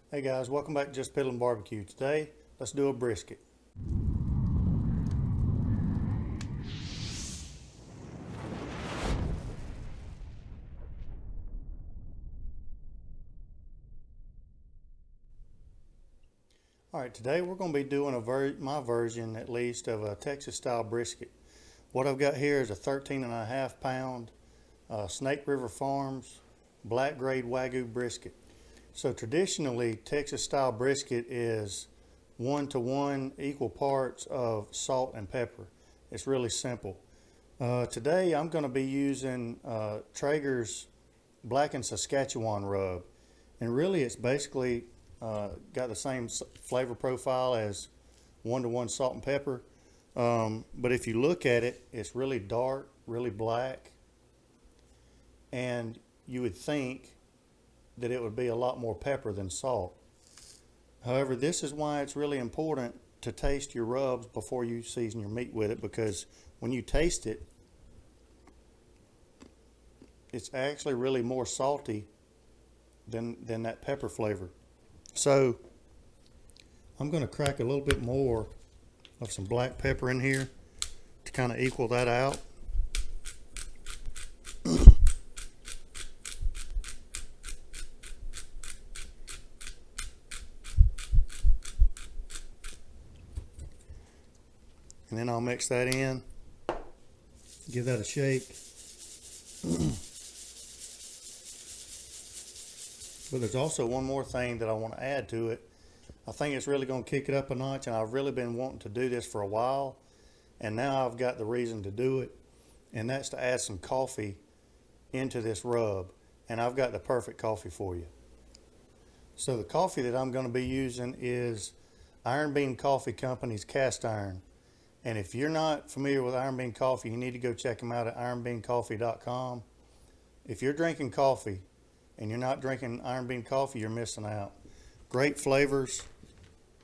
Hey guys, welcome back to Just Piddlin Barbecue. Today, let's do a brisket. Alright, today we're going to be doing my version at least of a Texas style brisket. What I've got here is a 13.5 pound Snake River Farms black grade Wagyu brisket. So traditionally, Texas style brisket is 1-to-1 equal parts of salt and pepper. It's really simple. Today I'm going to be using Traeger's blackened Saskatchewan rub, and really it's basically got the same flavor profile as 1-to-1 salt and pepper, but if you look at it, it's really dark, really black, and you would think that it would be a lot more pepper than salt. However, this is why it's really important to taste your rubs before you season your meat with it, because when you taste it, it's actually really more salty than that pepper flavor. So I'm going to crack a little bit more of some black pepper in here to kind of equal that out. And then I'll mix that in, give that a shake. But there's also one more thing that I want to add to it. I think it's really going to kick it up a notch, and I've really been wanting to do this for a while, and now I've got the reason to do it, and that's to add some coffee into this rub, and I've got the perfect coffee for you. So the coffee that I'm going to be using is Iron Bean Coffee Company's cast iron. And if you're not familiar with Iron Bean Coffee, you need to go check them out at ironbeancoffee.com. If you're drinking coffee and you're not drinking Iron Bean Coffee, you're missing out. Great flavors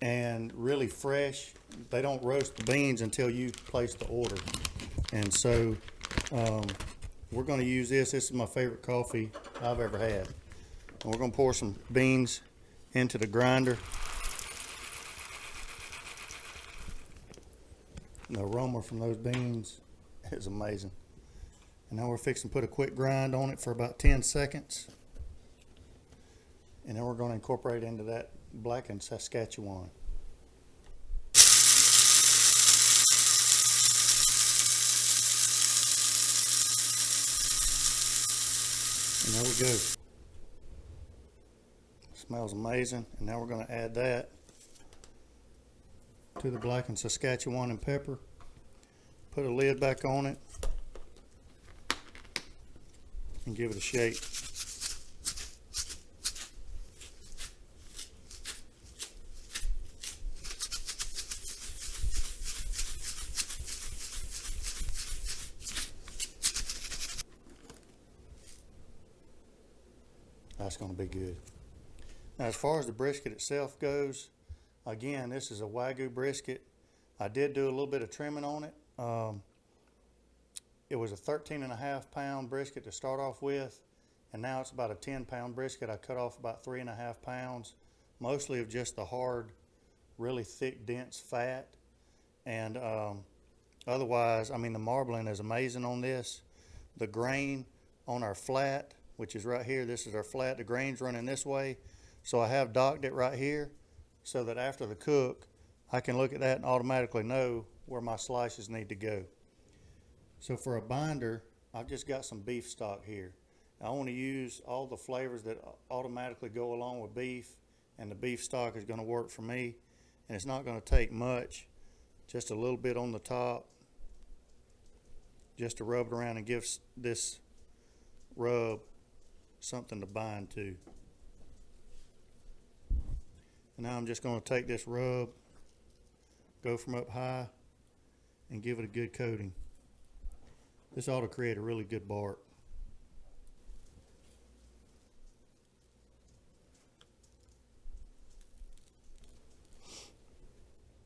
and really fresh. They don't roast the beans until you place the order. And so we're going to use this. This is my favorite coffee I've ever had. And we're going to pour some beans into the grinder. The aroma from those beans is amazing. And now we're fixing to put a quick grind on it for about 10 seconds. And then we're going to incorporate into that blackened Saskatchewan. And there we go. Smells amazing. And now we're going to add that to the blackened Saskatchewan and pepper. Put a lid back on it and give it a shake. That's going to be good. Now, as far as the brisket itself goes, again, this is a Wagyu brisket. I did do a little bit of trimming on it. It was a 13.5 pound brisket to start off with, and now it's about a 10 pound brisket. I cut off about 3.5 pounds, mostly of just the hard, really thick, dense fat. And otherwise, I mean, the marbling is amazing on this. The grain on our flat, which is right here, this is our flat, the grain's running this way. So I have docked it right here so that after the cook, I can look at that and automatically know where my slices need to go. So for a binder, I've just got some beef stock here. I want to use all the flavors that automatically go along with beef, and the beef stock is going to work for me. And it's not going to take much, just a little bit on the top, just to rub it around and give this rub something to bind to. And now I'm just going to take this rub, go from up high, and give it a good coating. This ought to create a really good bark.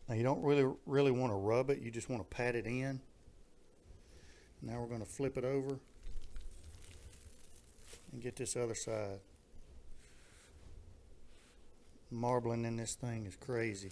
Now you don't really want to rub it, you just want to pat it in. Now we're going to flip it over and get this other side. Marbling in this thing is crazy.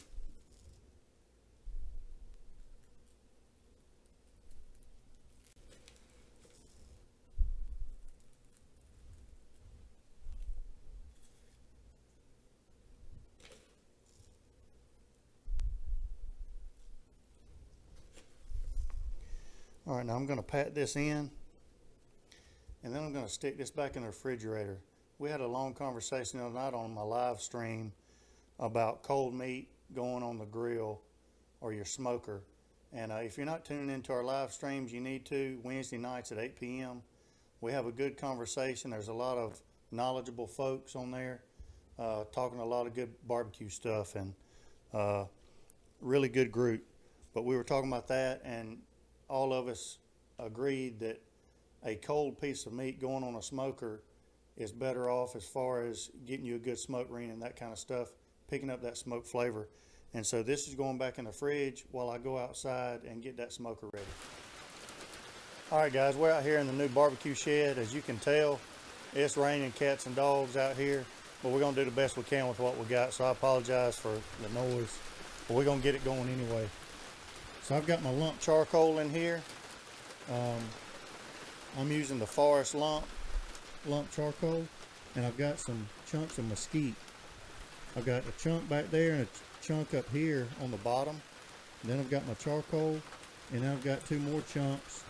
All right, now I'm going to pat this in, and then I'm going to stick this back in the refrigerator. We had a long conversation the other night on my live stream about cold meat going on the grill or your smoker. And if you're not tuning into our live streams, you need to. Wednesday nights at 8 p.m. We have a good conversation. There's a lot of knowledgeable folks on there talking a lot of good barbecue stuff, and really good group. But we were talking about that, and all of us agreed that a cold piece of meat going on a smoker is better off as far as getting you a good smoke ring and that kind of stuff, picking up that smoke flavor. And so this is going back in the fridge while I go outside and get that smoker ready. All right, guys, we're out here in the new barbecue shed. As you can tell, it's raining cats and dogs out here, but we're gonna do the best we can with what we got. So I apologize for the noise, but we're gonna get it going anyway. So I've got my lump charcoal in here. I'm using the forest lump charcoal, and I've got some chunks of mesquite. I've got a chunk back there and a chunk up here on the bottom. And then I've got my charcoal, and then I've got 2 more chunks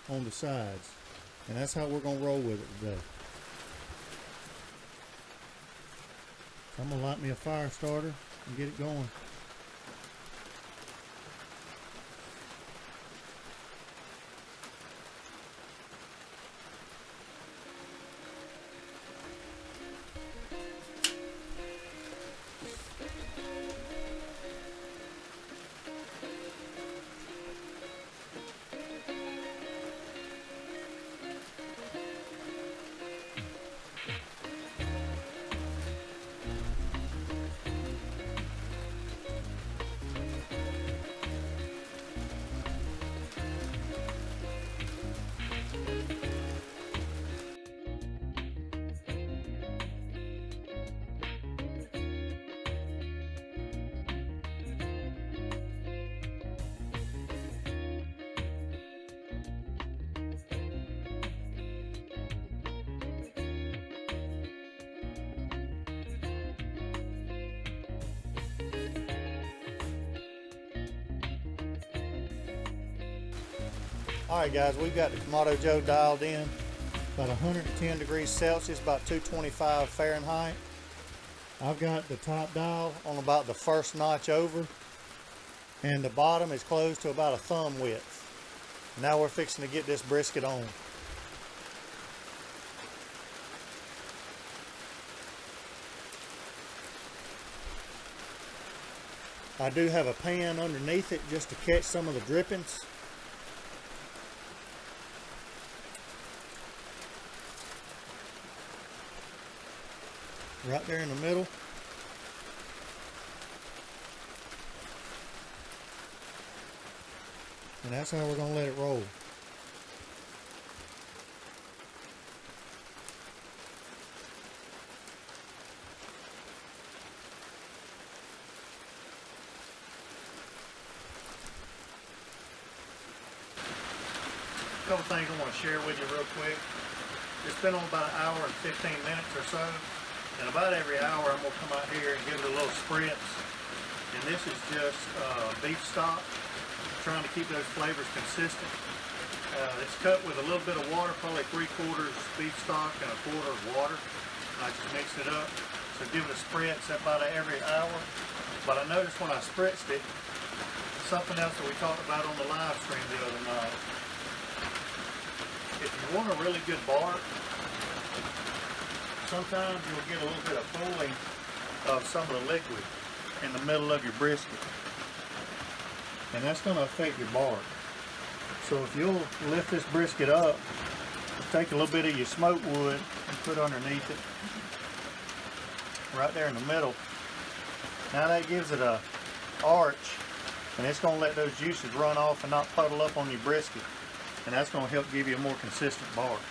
on the sides. And that's how we're gonna roll with it today. So I'm gonna light me a fire starter and get it going. Alright guys, we've got the Kamado Joe dialed in, about 110 degrees Celsius, about 225 Fahrenheit. I've got the top dial on about the first notch over, and the bottom is closed to about a thumb width. Now we're fixing to get this brisket on. I do have a pan underneath it just to catch some of the drippings. Right there in the middle. And that's how we're going to let it roll. A couple things I want to share with you real quick. It's been on about an hour and 15 minutes or so. And about every hour I'm going to come out here and give it a little spritz. And this is just beef stock, trying to keep those flavors consistent. It's cut with a little bit of water, probably 3/4 beef stock and 1/4 water. I just mix it up. So give it a spritz about every hour. But I noticed when I spritzed it, something else that we talked about on the live stream the other night. If you want a really good bark, sometimes you'll get a little bit of pooling of some of the liquid in the middle of your brisket. And that's going to affect your bark. So if you'll lift this brisket up, take a little bit of your smoke wood and put underneath it, right there in the middle. Now that gives it a arch, and it's going to let those juices run off and not puddle up on your brisket. And that's going to help give you a more consistent bark.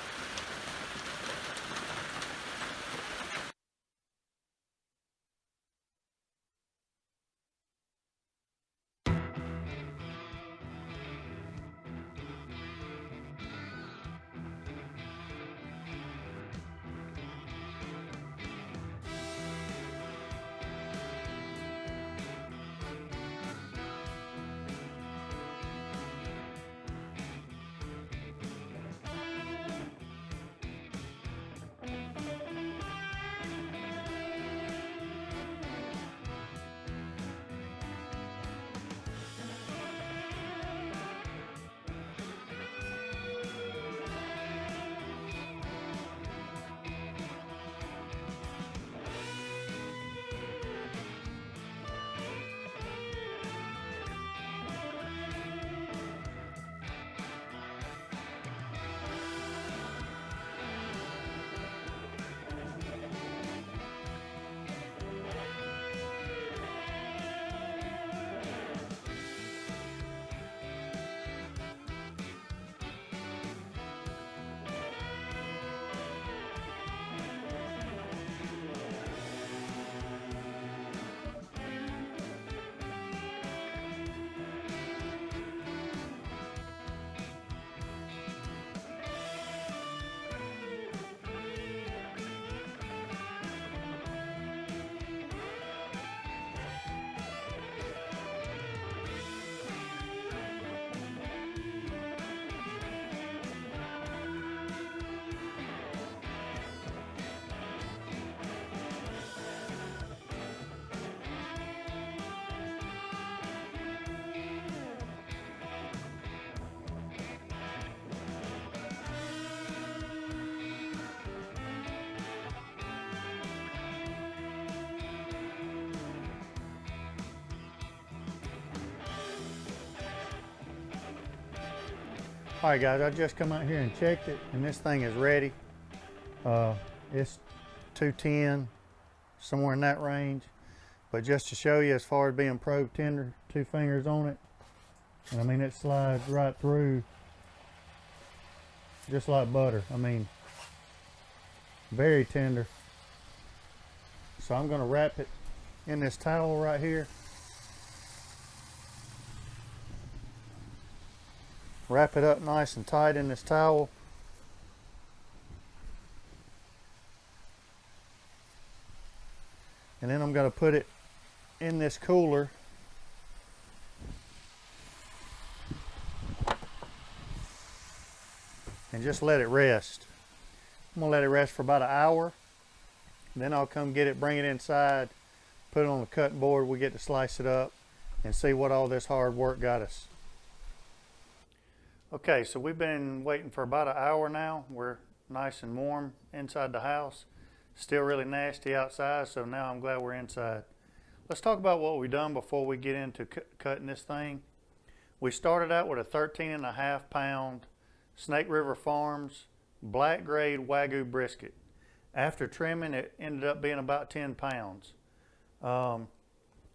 All right, guys, I just come out here and checked it, and this thing is ready. It's 210, somewhere in that range. But just to show you, as far as being probe tender, 2 fingers on it, and I mean, it slides right through just like butter. I mean, very tender. So I'm gonna wrap it in this towel right here. Wrap it up nice and tight in this towel. And then I'm gonna put it in this cooler. And just let it rest. I'm gonna let it rest for about an hour. Then I'll come get it, bring it inside, put it on the cutting board. We get to slice it up and see what all this hard work got us. Okay, so we've been waiting for about an hour now. We're nice and warm inside the house. Still really nasty outside, so now I'm glad we're inside. Let's talk about what we've done before we get into cutting this thing. We started out with a 13.5 pound Snake River Farms black grade Wagyu brisket. After trimming, it ended up being about 10 pounds.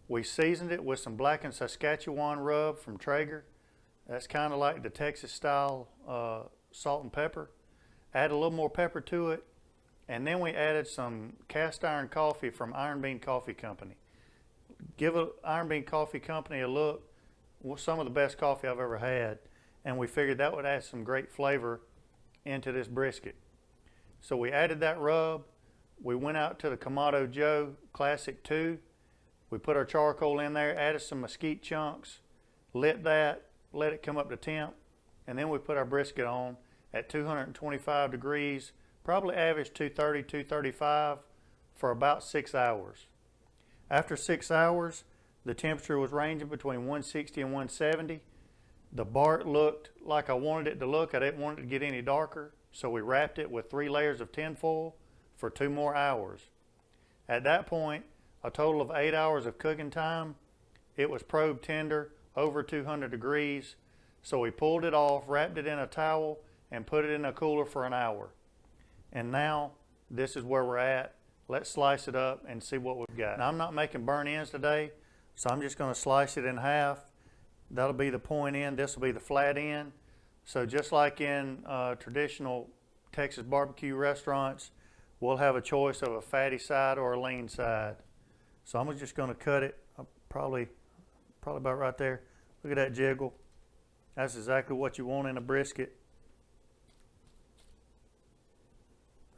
We seasoned it with some blackened Saskatchewan rub from Traeger. That's kind of like the Texas style salt and pepper. Add a little more pepper to it. And then we added some cast iron coffee from Iron Bean Coffee Company. Give Iron Bean Coffee Company a look. Some of the best coffee I've ever had. And we figured that would add some great flavor into this brisket. So we added that rub. We went out to the Kamado Joe Classic 2. We put our charcoal in there, added some mesquite chunks, lit that, let it come up to temp, and then we put our brisket on at 225 degrees, probably average 230, 235 for about 6 hours. After 6 hours, the temperature was ranging between 160 and 170. The bark looked like I wanted it to look. I didn't want it to get any darker, so we wrapped it with 3 layers of tinfoil for 2 more hours. At that point, a total of 8 hours of cooking time. It was probe tender, over 200 degrees. So we pulled it off, wrapped it in a towel, and put it in a cooler for an hour. And now, this is where we're at. Let's slice it up and see what we've got. Now, I'm not making burnt ends today, so I'm just gonna slice it in half. That'll be the point end, this will be the flat end. So just like in traditional Texas barbecue restaurants, we'll have a choice of a fatty side or a lean side. So I'm just gonna cut it, probably about right there. Look at that jiggle. That's exactly what you want in a brisket.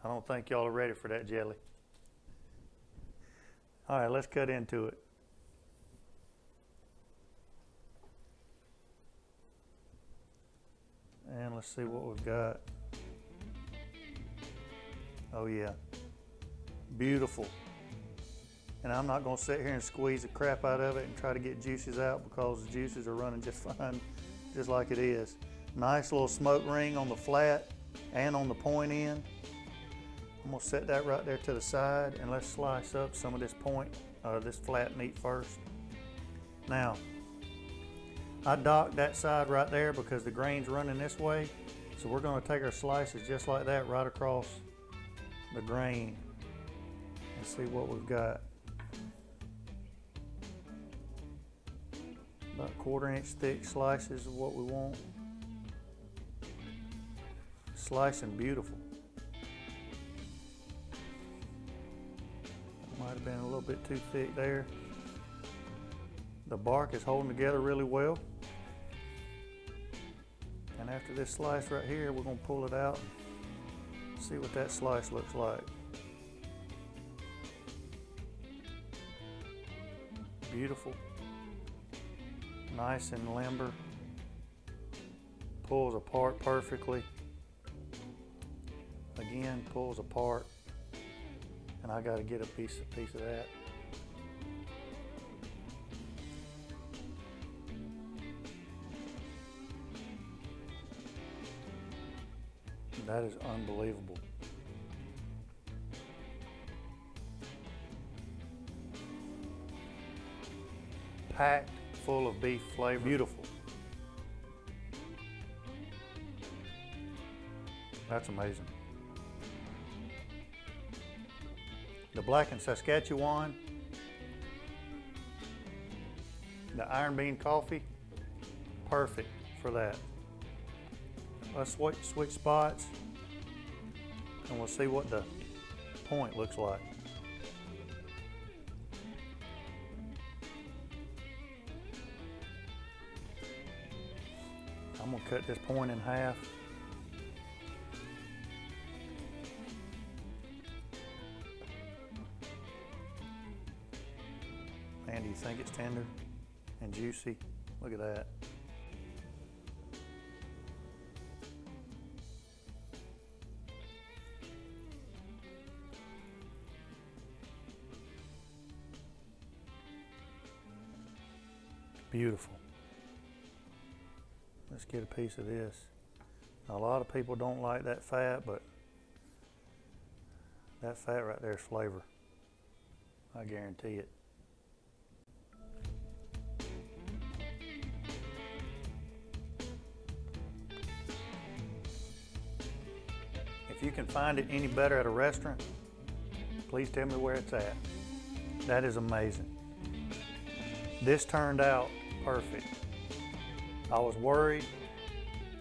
I don't think y'all are ready for that jelly. All right, let's cut into it. And let's see what we've got. Oh yeah, beautiful. And I'm not gonna sit here and squeeze the crap out of it and try to get juices out because the juices are running just fine, just like it is. Nice little smoke ring on the flat and on the point end. I'm gonna set that right there to the side and let's slice up some of this this flat meat first. Now, I docked that side right there because the grain's running this way. So we're gonna take our slices just like that right across the grain and see what we've got. About 1/4 inch thick slices is what we want. Slicing beautiful. Might have been a little bit too thick there. The bark is holding together really well. And after this slice right here, we're gonna pull it out and see what that slice looks like. Beautiful. Nice and limber. Pulls apart perfectly. Again, pulls apart. And I gotta get a piece of that. That is unbelievable. Packed full of beef flavor. Beautiful. That's amazing. The blackened Saskatchewan, the iron bean coffee, perfect for that. Let's switch spots and we'll see what the point looks like. I'm gonna cut this point in half. Man, do you think it's tender and juicy? Look at that. Beautiful. Let's get a piece of this. Now, a lot of people don't like that fat, but that fat right there is flavor. I guarantee it. If you can find it any better at a restaurant, please tell me where it's at. That is amazing. This turned out perfect. I was worried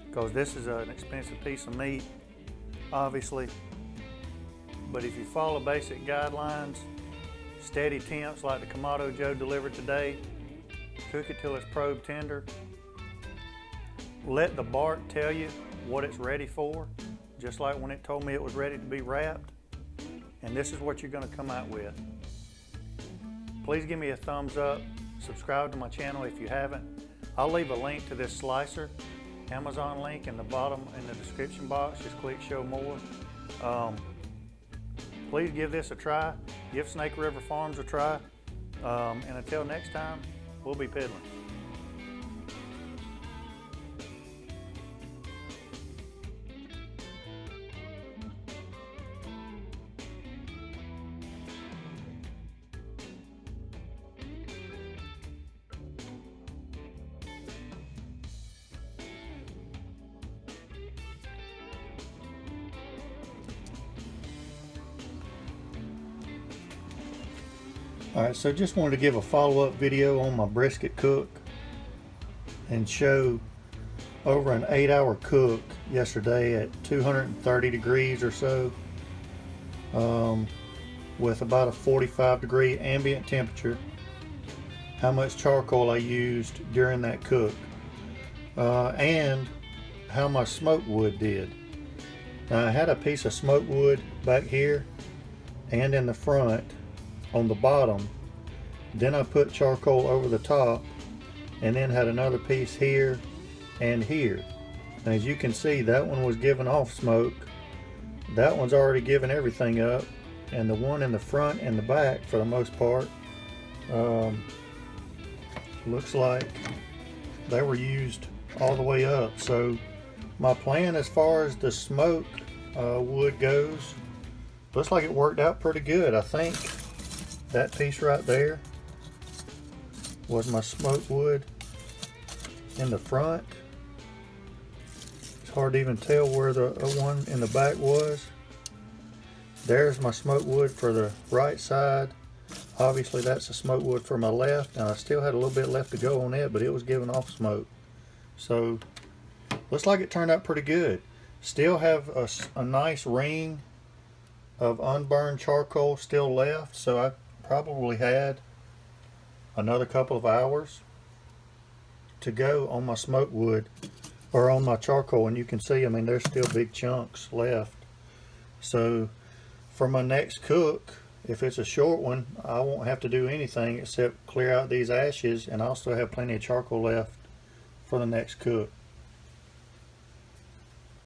because this is an expensive piece of meat, obviously. But if you follow basic guidelines, steady temps like the Kamado Joe delivered today, cook it till it's probe tender. Let the bark tell you what it's ready for, just like when it told me it was ready to be wrapped. And this is what you're gonna come out with. Please give me a thumbs up. Subscribe to my channel if you haven't. I'll leave a link to this slicer, Amazon link in the bottom in the description box. Just click show more. Please give this a try. Give Snake River Farms a try. And until next time, we'll be piddling. Alright, so just wanted to give a follow-up video on my brisket cook and show over an 8-hour cook yesterday at 230 degrees or so, with about a 45-degree ambient temperature, how much charcoal I used during that cook, and how my smoked wood did. Now, I had a piece of smoked wood back here and in the front on the bottom. Then I put charcoal over the top and then had another piece here and here. And as you can see, that one was giving off smoke. That one's already given everything up, and the one in the front and the back, for the most part, looks like they were used all the way up. So my plan as far as the smoke wood goes, looks like it worked out pretty good. I think that piece right there was my smoked wood in the front. It's hard to even tell where the one in the back was. There's my smoked wood for the right side. Obviously that's the smoked wood for my left, and I still had a little bit left to go on it, but it was giving off smoke. So looks like it turned out pretty good. Still have a nice ring of unburned charcoal still left, so I probably had another couple of hours to go on my smoked wood or on my charcoal, and you can see, I mean, there's still big chunks left. So for my next cook, if it's a short one, I won't have to do anything except clear out these ashes, and I'll still have plenty of charcoal left for the next cook.